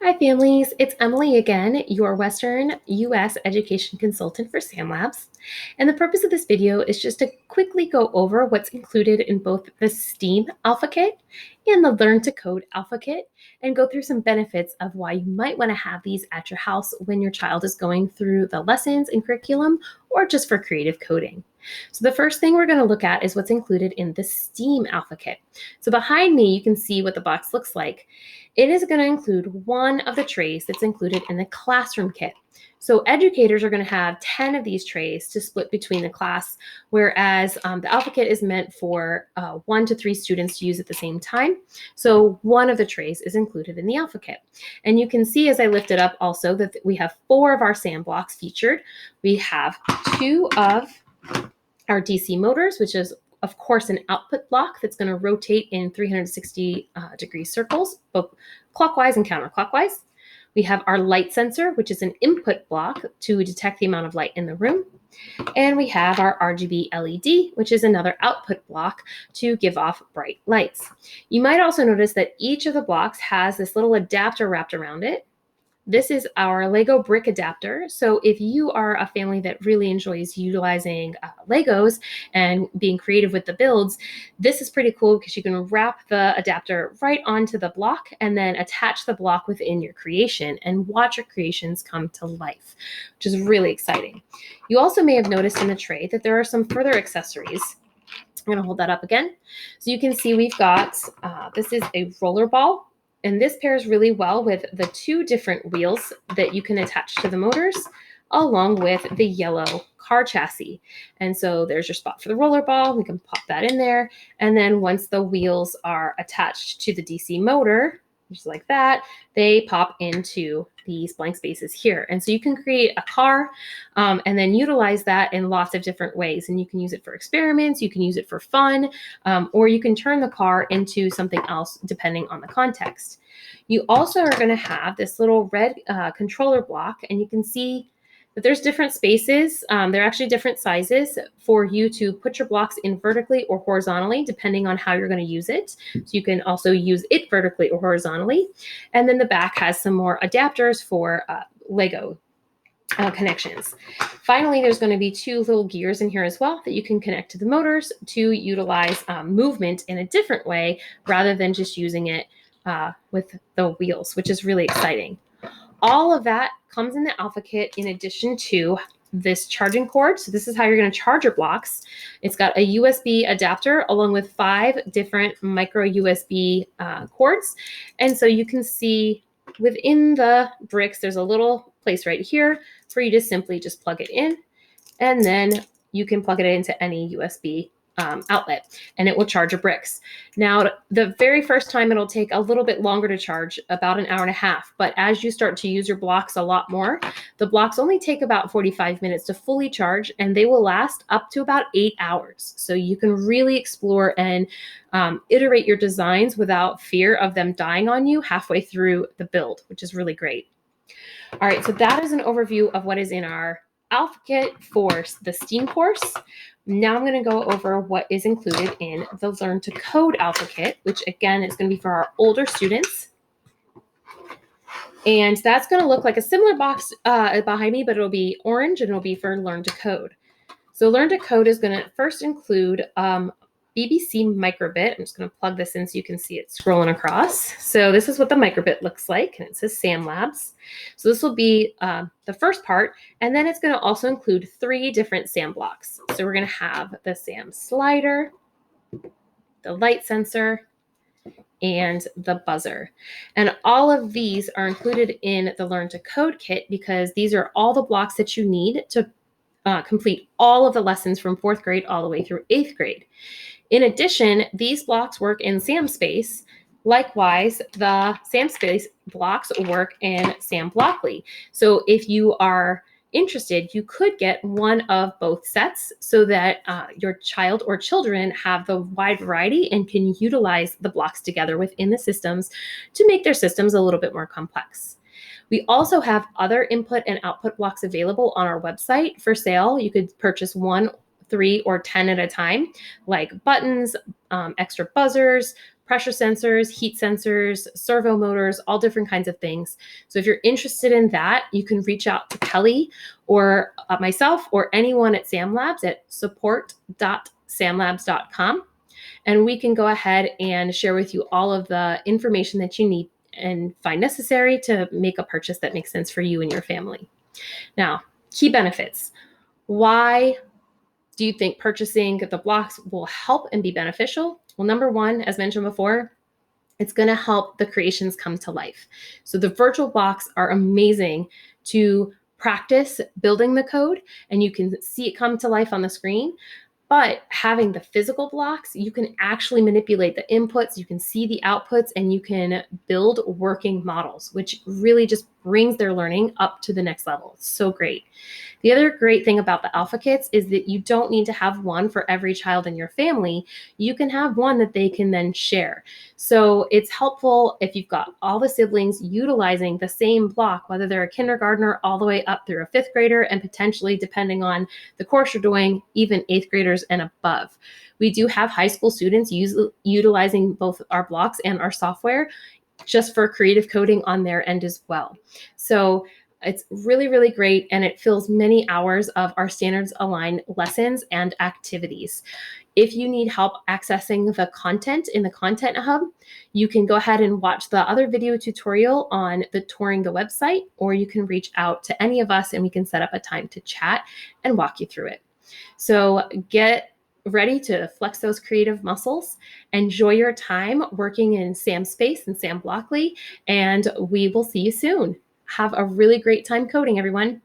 Hi families, it's Emily again, your Western US education consultant for SAM Labs. And the purpose of this video is just to quickly go over what's included in both the STEAM Alpha Kit and the Learn to Code Alpha Kit, and go through some benefits of why you might want to have these at your house when your child is going through the lessons and curriculum or just for creative coding. So the first thing we're going to look at is what's included in the STEAM Alpha Kit. So behind me, you can see what the box looks like. It is going to include one of the trays that's included in the classroom kit. So educators are going to have 10 of these trays to split between the class, whereas the Alpha Kit is meant for 1 to 3 students to use at the same time. So one of the trays is included in the Alpha Kit. And you can see as I lift it up also that we have 4 of our SAM blocks featured. We have 2 of our DC motors, which is of course an output block that's going to rotate in 360 degree circles, both clockwise and counterclockwise. We have our light sensor, which is an input block to detect the amount of light in the room. And we have our RGB LED, which is another output block to give off bright lights. You might also notice that each of the blocks has this little adapter wrapped around it. This is our Lego brick adapter. So if you are a family that really enjoys utilizing Legos and being creative with the builds, this is pretty cool because you can wrap the adapter right onto the block and then attach the block within your creation and watch your creations come to life, which is really exciting. You also may have noticed in the tray that there are some further accessories. I'm going to hold that up again. So you can see we've got, this is a roller ball. And this pairs really well with the 2 different wheels that you can attach to the motors, along with the yellow car chassis. And so there's your spot for the roller ball. We can pop that in there. And then once the wheels are attached to the DC motor, just like that, they pop into these blank spaces here. And so you can create a car and then utilize that in lots of different ways. And you can use it for experiments, you can use it for fun, or you can turn the car into something else depending on the context. You also are going to have this little red controller block, and you can see that there's different spaces. They're actually different sizes for you to put your blocks in vertically or horizontally, depending on how you're going to use it. So you can also use it vertically or horizontally. And then the back has some more adapters for Lego connections. Finally, there's going to be 2 little gears in here as well that you can connect to the motors to utilize movement in a different way rather than just using it with the wheels, which is really exciting. All of that comes in the Alpha Kit in addition to this charging cord. So this is how you're going to charge your blocks. It's got a USB adapter along with 5 different micro USB cords. And so you can see within the bricks, there's a little place right here for you to simply just plug it in. And then you can plug it into any USB outlet and it will charge your bricks. Now, the very first time it'll take a little bit longer to charge, about an hour and a half. But as you start to use your blocks a lot more, the blocks only take about 45 minutes to fully charge and they will last up to about 8 hours. So you can really explore and iterate your designs without fear of them dying on you halfway through the build, which is really great. All right, so that is an overview of what is in our Alpha Kit for the STEAM course. Now I'm going to go over what is included in the Learn to Code Alpha Kit, which again is going to be for our older students. And that's going to look like a similar box behind me, but it'll be orange and it'll be for Learn to Code. So Learn to Code is going to first include BBC microbit. I'm just going to plug this in so you can see it scrolling across. So this is what the microbit looks like, and it says SAM Labs. So this will be the first part, and then it's going to also include 3 different SAM blocks. So we're going to have the SAM slider, the light sensor, and the buzzer. And all of these are included in the Learn to Code kit because these are all the blocks that you need to complete all of the lessons from 4th grade all the way through 8th grade. In addition, these blocks work in SAM Space. Likewise, the SAM Space blocks work in SAM Blockly. So if you are interested, you could get one of both sets so that your child or children have the wide variety and can utilize the blocks together within the systems to make their systems a little bit more complex. We also have other input and output blocks available on our website for sale. You could purchase 1, 3, or 10 at a time, like buttons, extra buzzers, pressure sensors, heat sensors, servo motors, all different kinds of things. So if you're interested in that, you can reach out to Kelly or myself or anyone at SamLabs at support.samlabs.com. And we can go ahead and share with you all of the information that you need and find necessary to make a purchase that makes sense for you and your family. Now, key benefits. Why do you think purchasing the blocks will help and be beneficial? Well, number one, as mentioned before, it's going to help the creations come to life. So the virtual blocks are amazing to practice building the code, and you can see it come to life on the screen. But having the physical blocks, you can actually manipulate the inputs, you can see the outputs, and you can build working models, which really just brings their learning up to the next level. It's so great. The other great thing about the Alpha Kits is that you don't need to have one for every child in your family. You can have one that they can then share. So it's helpful if you've got all the siblings utilizing the same block, whether they're a kindergartner all the way up through a fifth grader, and potentially, depending on the course you're doing, even eighth graders and above. We do have high school students utilizing both our blocks and our software just for creative coding on their end as well. So it's really, really great, and it fills many hours of our standards aligned lessons and activities. If you need help accessing the content in the Content Hub, you can go ahead and watch the other video tutorial on the touring the website, or you can reach out to any of us and we can set up a time to chat and walk you through it. So get ready to flex those creative muscles. Enjoy your time working in Sam Space and Sam Blockley, and we will see you soon. Have a really great time coding, everyone.